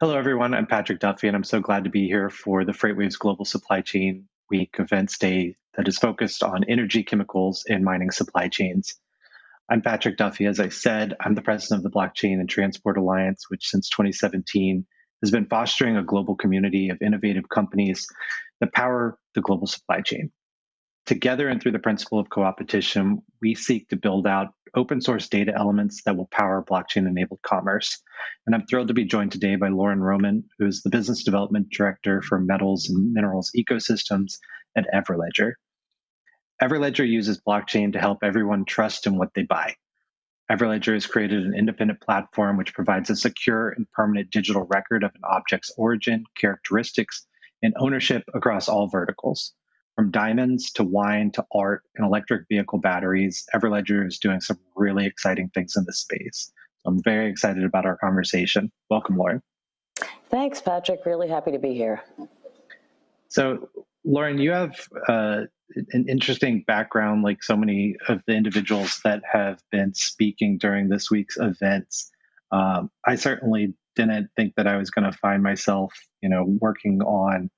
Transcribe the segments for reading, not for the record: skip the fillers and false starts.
Hello, everyone. I'm Patrick Duffy, and I'm so glad to be here for the FreightWaves Global Supply Chain Week events day that is focused on energy, chemicals, and mining supply chains. I'm Patrick Duffy. As I said, I'm the president of the Blockchain and Transport Alliance, which since 2017 has been fostering a global community of innovative companies that power the global supply chain. Together and through the principle of co-opetition, we seek to build out open source data elements that will power blockchain enabled commerce. And I'm thrilled to be joined today by Lauren Roman, who is the business development director for metals and minerals ecosystems at Everledger. Everledger uses blockchain to help everyone trust in what they buy. Everledger has created an independent platform which provides a secure and permanent digital record of an object's origin, characteristics, and ownership across all verticals. From diamonds to wine to art and electric vehicle batteries, Everledger is doing some really exciting things in this space. So I'm very excited about our conversation. Welcome, Lauren. Thanks, Patrick. Really happy to be here. So, Lauren, you have an interesting background, like so many of the individuals that have been speaking during this week's events. I certainly didn't think that I was going to find myself, working on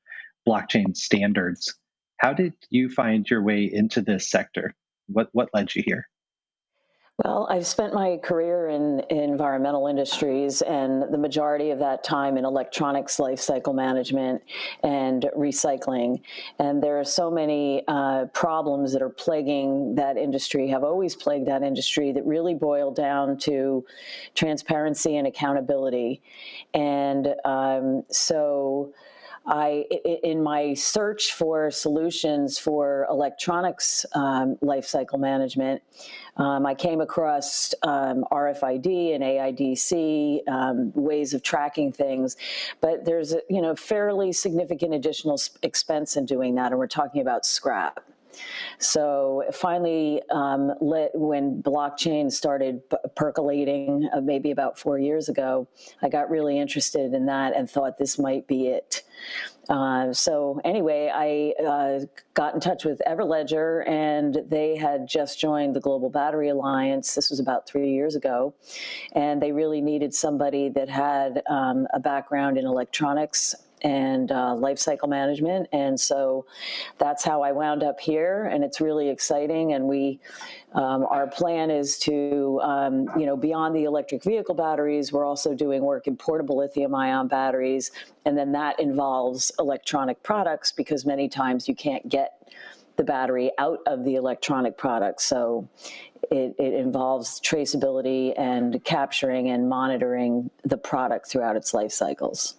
blockchain standards. How did you find your way into this sector? What led you here? Well, I've spent my career in environmental industries and the majority of that time in electronics lifecycle management and recycling. And there are so many problems that are plaguing that industry, have always plagued that industry, that really boil down to transparency and accountability. And in my search for solutions for electronics lifecycle management, I came across RFID and AIDC ways of tracking things, but there's a fairly significant additional expense in doing that, and we're talking about scrap. So finally, when blockchain started percolating maybe about 4 years ago, I got really interested in that and thought this might be it. So anyway, I got in touch with Everledger, and they had just joined the Global Battery Alliance. This was about 3 years ago, and they really needed somebody that had a background in electronics and life cycle management. And so that's how I wound up here, and it's really exciting. And our plan is to, beyond the electric vehicle batteries, we're also doing work in portable lithium ion batteries. And then that involves electronic products, because many times you can't get the battery out of the electronic product. So it involves traceability and capturing and monitoring the product throughout its life cycles.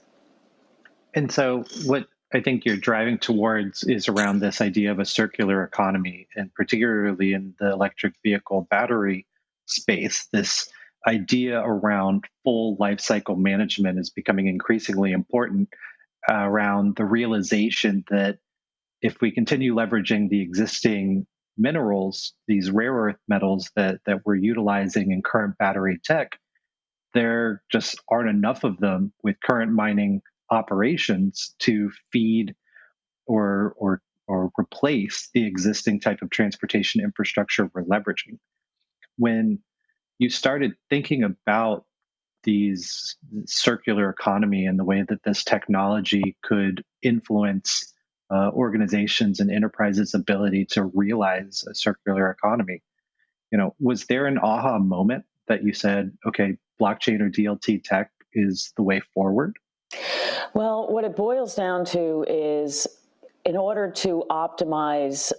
And so what I think you're driving towards is around this idea of a circular economy, and particularly in the electric vehicle battery space, this idea around full life cycle management is becoming increasingly important around the realization that if we continue leveraging the existing minerals, these rare earth metals that we're utilizing in current battery tech, there just aren't enough of them with current mining operations to feed or replace the existing type of transportation infrastructure we're leveraging. When you started thinking about these circular economy and the way that this technology could influence organizations and enterprises' ability to realize a circular economy, was there an aha moment that you said, okay, blockchain or DLT tech is the way forward? Well, what it boils down to is, in order to optimize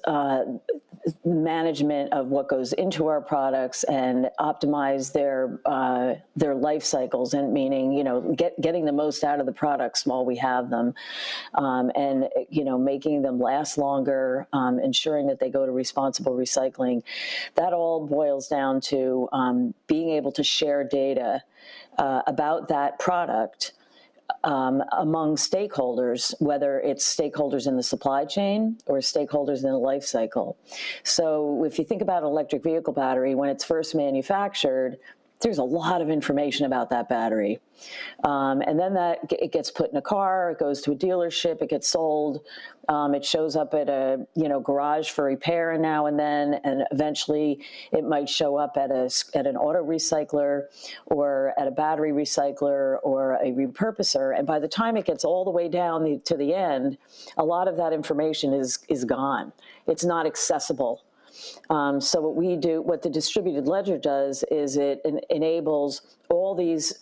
management of what goes into our products and optimize their life cycles, and meaning getting the most out of the products while we have them, and making them last longer, ensuring that they go to responsible recycling, that all boils down to being able to share data about that product among stakeholders, whether it's stakeholders in the supply chain or stakeholders in the life cycle. So if you think about an electric vehicle battery, when it's first manufactured, there's a lot of information about that battery. And then it gets put in a car, it goes to a dealership, it gets sold, it shows up at a garage for repair now and then, and eventually it might show up at an auto recycler or at a battery recycler or a repurposer. And by the time it gets all the way down to the end, a lot of that information is gone. It's not accessible. So what the distributed ledger does is it enables all these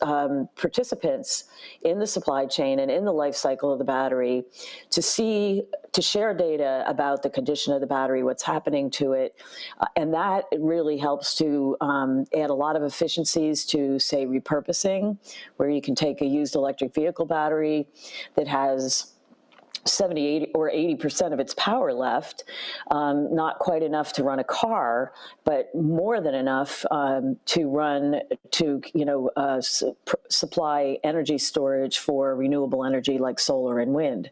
participants in the supply chain and in the life cycle of the battery to share data about the condition of the battery, what's happening to it. And that really helps to add a lot of efficiencies to, say, repurposing, where you can take a used electric vehicle battery that has 70, 80, or 80% of its power left, not quite enough to run a car, but more than enough to supply energy storage for renewable energy like solar and wind,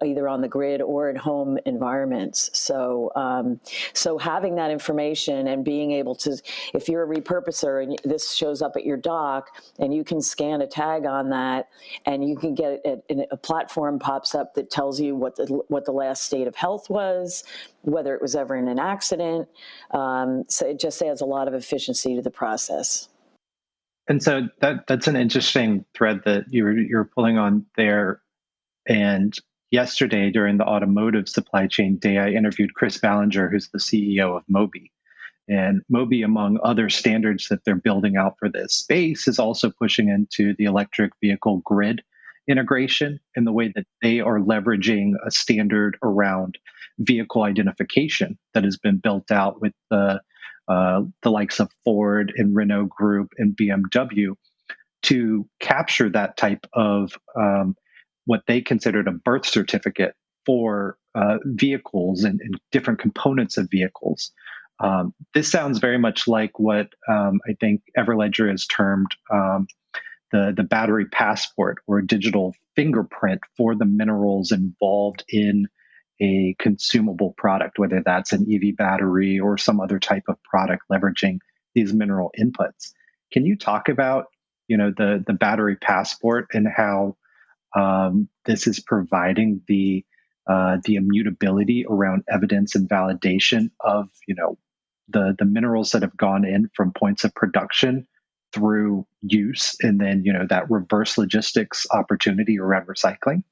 either on the grid or in home environments. So having that information and being able to, if you're a repurposer and this shows up at your dock and you can scan a tag on that and you can get a platform pops up that tells you what the last state of health was, whether it was ever in an accident. So it just adds a lot of efficiency to the process. And so that's an interesting thread that you're pulling on there. And yesterday, during the automotive supply chain day, I interviewed Chris Ballinger, who's the CEO of Mobi. And Mobi, among other standards that they're building out for this space, is also pushing into the electric vehicle grid integration in the way that they are leveraging a standard around vehicle identification that has been built out with the likes of Ford and Renault Group and BMW to capture that type of what they considered a birth certificate for vehicles and different components of vehicles. This sounds very much like what I think Everledger has termed the battery passport, or a digital fingerprint for the minerals involved in a consumable product, whether that's an EV battery or some other type of product leveraging these mineral inputs. Can you talk about the battery passport and how this is providing the immutability around evidence and validation of the minerals that have gone in from points of production through use, and then that reverse logistics opportunity around recycling?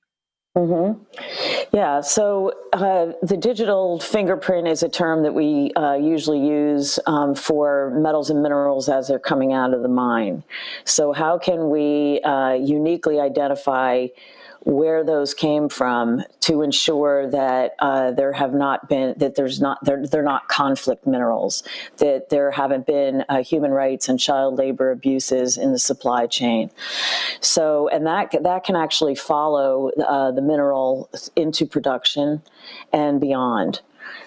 Mm-hmm. Yeah, so the digital fingerprint is a term that we usually use for metals and minerals as they're coming out of the mine. So how can we uniquely identify where those came from to ensure that they're not conflict minerals, that there haven't been human rights and child labor abuses in the supply chain. So, and that can actually follow the mineral into production and beyond.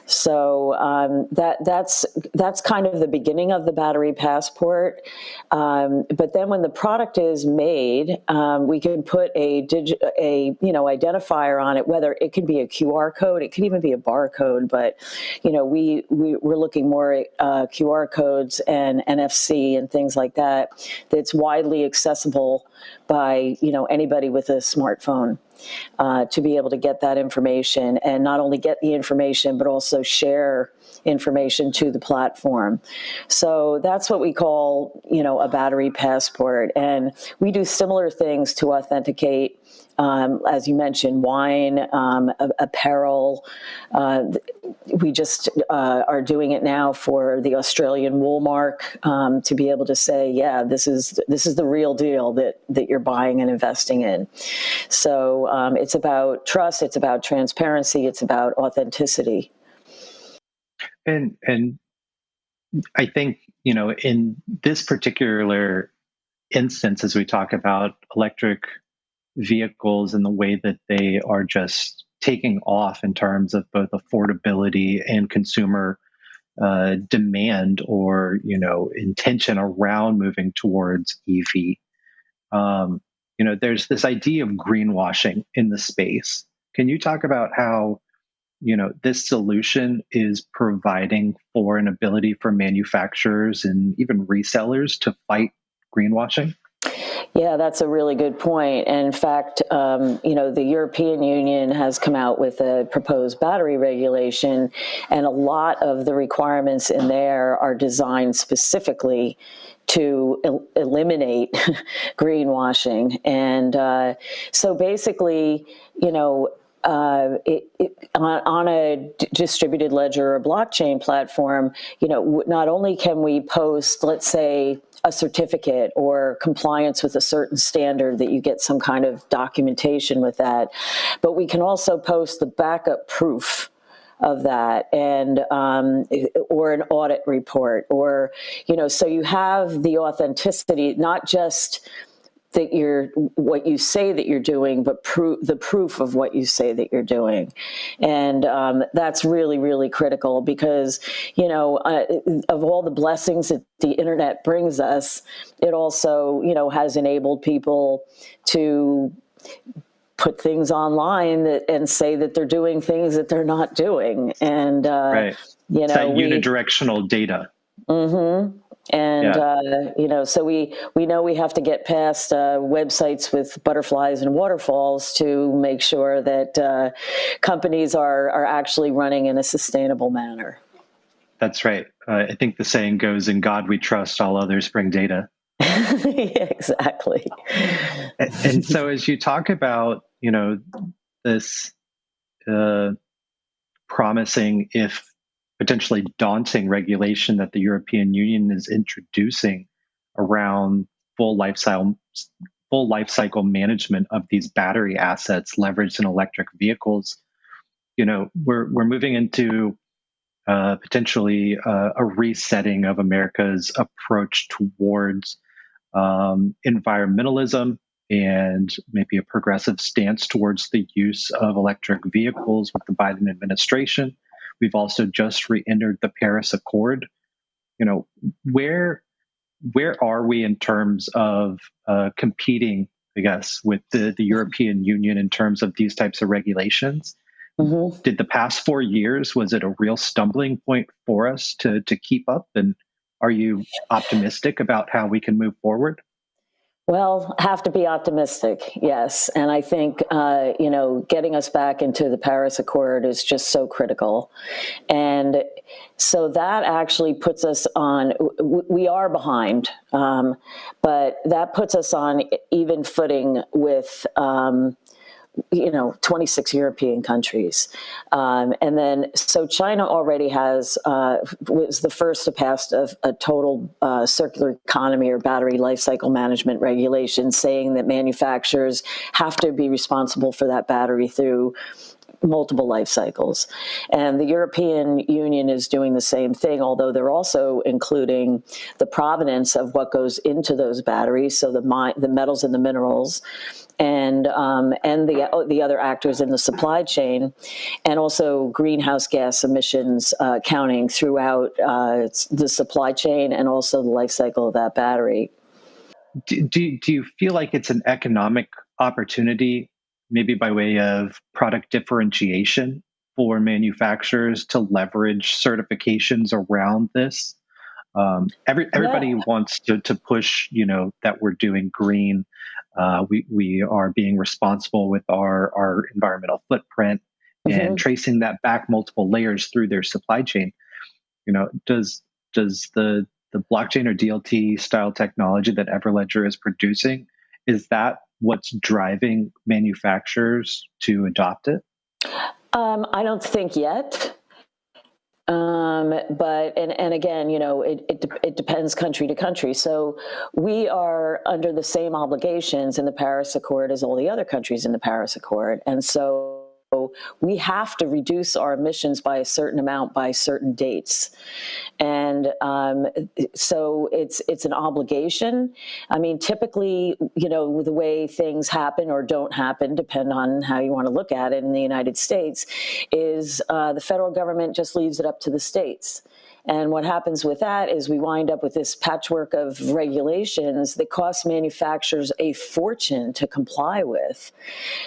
So that's kind of the beginning of the battery passport. But then when the product is made, we can put a identifier on it. Whether it could be a QR code, it could even be a barcode. But we're looking more at QR codes and NFC and things like that. That's widely accessible by anybody with a smartphone. To be able to get that information, and not only get the information, but also share information to the platform. So that's what we call, a battery passport. And we do similar things to authenticate, as you mentioned, wine, apparel. We just are doing it now for the Australian wool mark, to be able to say, yeah, this is the real deal that you're buying and investing in. So it's about trust, it's about transparency, it's about authenticity. And I think in this particular instance, as we talk about electric vehicles and the way that they are just taking off in terms of both affordability and consumer demand, or intention around moving towards EV. There's this idea of greenwashing in the space. Can you talk about how this solution is providing for an ability for manufacturers and even resellers to fight greenwashing? Yeah, that's a really good point. And in fact, the European Union has come out with a proposed battery regulation, and a lot of the requirements in there are designed specifically to eliminate greenwashing. And so basically, on a distributed ledger or blockchain platform, not only can we post, let's say, a certificate or compliance with a certain standard that you get some kind of documentation with that, but we can also post the backup proof of that, and or an audit report, or so you have the authenticity, not just that you're what you say that you're doing, but the proof of what you say that you're doing. And that's really, really critical because, of all the blessings that the internet brings us, it also, has enabled people to put things online and say that they're doing things that they're not doing. And, Right. It's that unidirectional data. Mm-hmm. And, so we know we have to get past websites with butterflies and waterfalls to make sure that companies are actually running in a sustainable manner. That's right. I think the saying goes, "In God we trust, all others bring data." Yeah, exactly. And so as you talk about, this promising, if potentially daunting, regulation that the European Union is introducing around full life cycle management of these battery assets leveraged in electric vehicles, we're moving into potentially a resetting of America's approach towards environmentalism and maybe a progressive stance towards the use of electric vehicles with the Biden administration. We've also just re-entered the Paris Accord. Where are we in terms of competing, I guess, with the European Union in terms of these types of regulations? Mm-hmm. Did the past 4 years, was it a real stumbling point for us to keep up? And are you optimistic about how we can move forward? Well, have to be optimistic, yes. And I think, getting us back into the Paris Accord is just so critical. And so that actually puts us on, we are behind, but that puts us on even footing with 26 European countries. And then, so China already was the first to pass a total circular economy or battery life cycle management regulation, saying that manufacturers have to be responsible for that battery through multiple life cycles. And the European Union is doing the same thing, although they're also including the provenance of what goes into those batteries, so the metals and the minerals, and the other actors in the supply chain, and also greenhouse gas emissions counting throughout the supply chain and also the life cycle of that battery. Do you feel like it's an economic opportunity, maybe by way of product differentiation, for manufacturers to leverage certifications around this? Everybody wants to push, that we're doing green. We are being responsible with our environmental footprint, mm-hmm. and tracing that back multiple layers through their supply chain. Does the blockchain or DLT style technology that Everledger is producing, is that what's driving manufacturers to adopt it? I don't think yet. But again, it depends country to country. So we are under the same obligations in the Paris Accord as all the other countries in the Paris Accord. And so we have to reduce our emissions by a certain amount by certain dates. And so it's an obligation. I mean, typically, the way things happen or don't happen, depend on how you want to look at it in the United States, is the federal government just leaves it up to the states. And what happens with that is we wind up with this patchwork of regulations that cost manufacturers a fortune to comply with.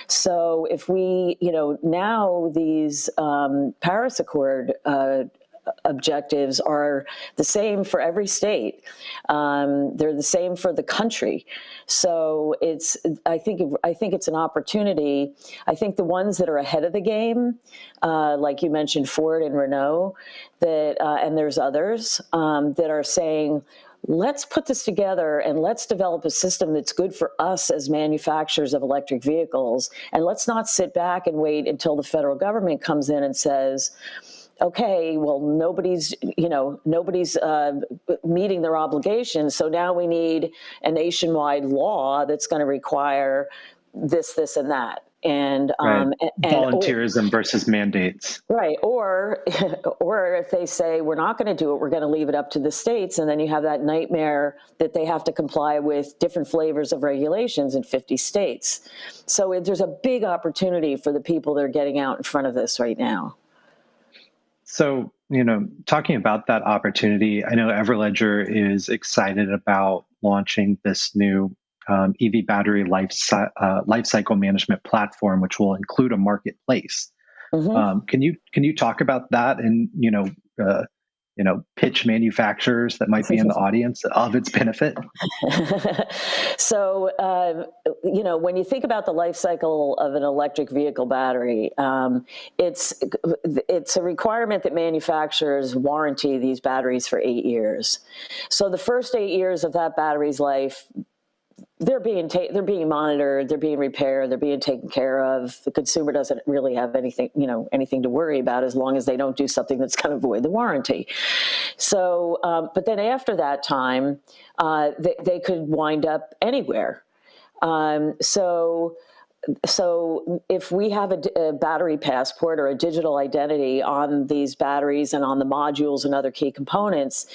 So if we, now these Paris Accord objectives are the same for every state. They're the same for the country. So I think it's an opportunity. I think the ones that are ahead of the game, like you mentioned, Ford and Renault, and there's others that are saying, let's put this together and let's develop a system that's good for us as manufacturers of electric vehicles. And let's not sit back and wait until the federal government comes in and says, okay, well, nobody's meeting their obligations. So now we need a nationwide law that's going to require this, and that. And, right. and volunteerism versus mandates. Right. Or if they say we're not going to do it, we're going to leave it up to the states. And then you have that nightmare that they have to comply with different flavors of regulations in 50 states. So there's a big opportunity for the people that are getting out in front of this right now. So, talking about that opportunity, I know Everledger is excited about launching this new EV battery life cycle management platform, which will include a marketplace. Mm-hmm. Can you talk about that and pitch manufacturers that might be in the audience of its benefit? So, when you think about the life cycle of an electric vehicle battery, it's a requirement that manufacturers warranty these batteries for 8 years. So the first 8 years of that battery's life, they're being monitored, they're being repaired, they're being taken care of. The consumer doesn't really have anything to worry about as long as they don't do something that's going to void the warranty. So, but then after that time, they could wind up anywhere. So if we have a battery passport or a digital identity on these batteries and on the modules and other key components,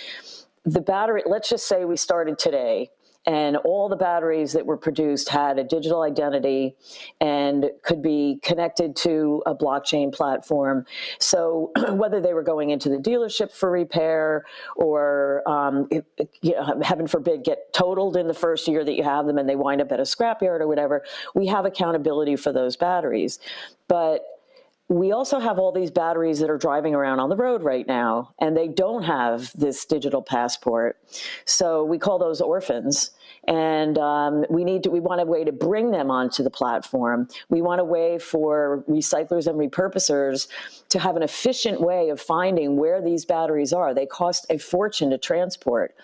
the battery, let's just say we started today, and all the batteries that were produced had a digital identity and could be connected to a blockchain platform. So whether they were going into the dealership for repair or, heaven forbid, get totaled in the first year that you have them and they wind up at a scrapyard or whatever, we have accountability for those batteries. But we also have all these batteries that are driving around on the road right now, and they don't have this digital passport. So we call those orphans. And we want a way to bring them onto the platform. We want a way for recyclers and repurposers to have an efficient way of finding where these batteries are. They cost a fortune to transport.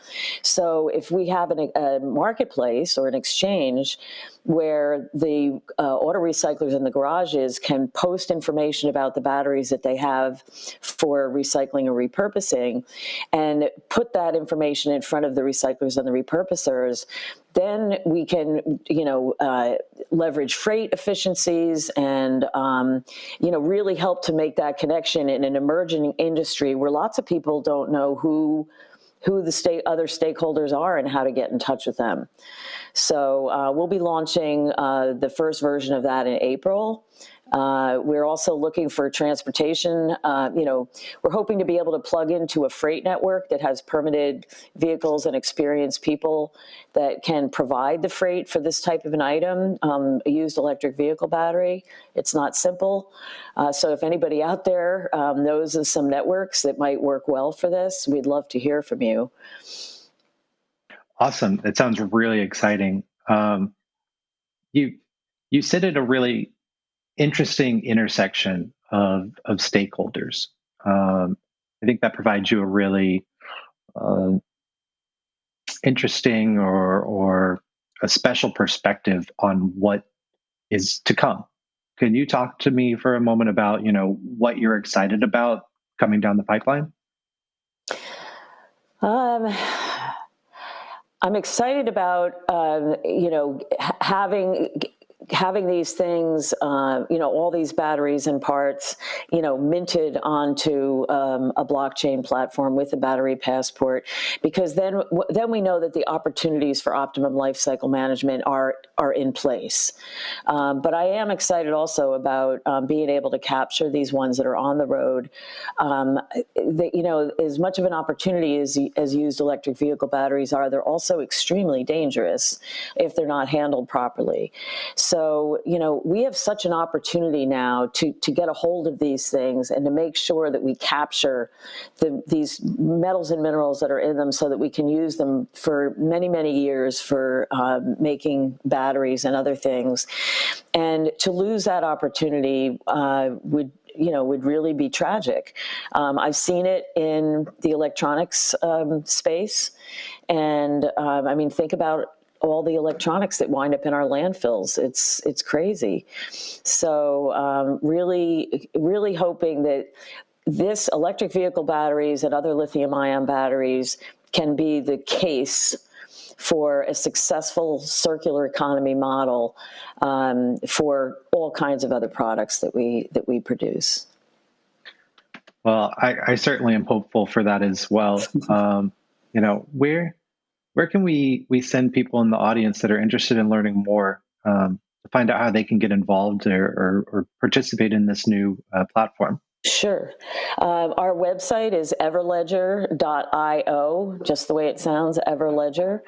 So if we have a marketplace or an exchange where the auto recyclers in the garages can post information about the batteries that they have for recycling or repurposing and put that information in front of the recyclers and the repurposers, then we can, leverage freight efficiencies and, really help to make that connection in an emerging industry where lots of people don't know who the other stakeholders are and how to get in touch with them. So we'll be launching the first version of that in April. We're also looking for transportation. We're hoping to be able to plug into a freight network that has permitted vehicles and experienced people that can provide the freight for this type of an item, a used electric vehicle battery. It's not simple. So if anybody out there knows of some networks that might work well for this, we'd love to hear from you. Awesome. It sounds really exciting. You sit at a really interesting intersection of stakeholders. I think that provides you a really interesting or a special perspective on what is to come. Can you talk to me for a moment about what you're excited about coming down the pipeline? I'm excited about having having these things, all these batteries and parts, minted onto a blockchain platform with a battery passport, because then we know that the opportunities for optimum life cycle management are in place. But I am excited also about being able to capture these ones that are on the road. As much of an opportunity as used electric vehicle batteries are, they're also extremely dangerous if they're not handled properly. So, we have such an opportunity now to get a hold of these things and to make sure that we capture these metals and minerals that are in them so that we can use them for many, many years for making batteries and other things. And to lose that opportunity would really be tragic. I've seen it in the electronics space. And think about all the electronics that wind up in our landfills. It's crazy. So really, really hoping that this electric vehicle batteries and other lithium-ion batteries can be the case for a successful circular economy model for all kinds of other products that we produce. Well, I certainly am hopeful for that as well. Where can we send people in the audience that are interested in learning more to find out how they can get involved or participate in this new platform? Sure. Our website is everledger.io, just the way it sounds, Everledger.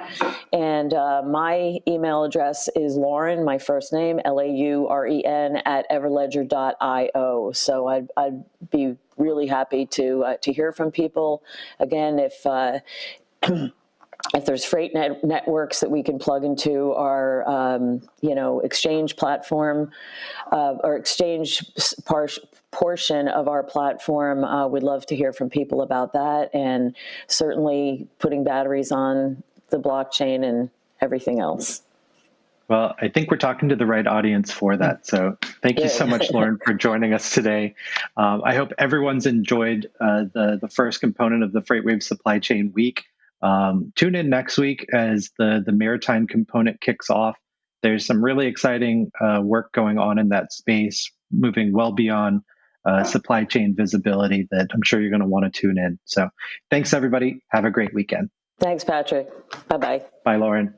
And my email address is Lauren, my first name, Lauren, at everledger.io. So I'd be really happy to hear from people. Again, if there's freight networks that we can plug into our, exchange platform or exchange portion of our platform, we'd love to hear from people about that, and certainly putting batteries on the blockchain and everything else. Well, I think we're talking to the right audience for that. So thank you so much, Lauren, for joining us today. I hope everyone's enjoyed the first component of the FreightWaves Supply Chain Week. Tune in next week as the maritime component kicks off. There's some really exciting work going on in that space, moving well beyond supply chain visibility that I'm sure you're going to want to tune in. So thanks, everybody. Have a great weekend. Thanks, Patrick. Bye-bye. Bye, Lauren.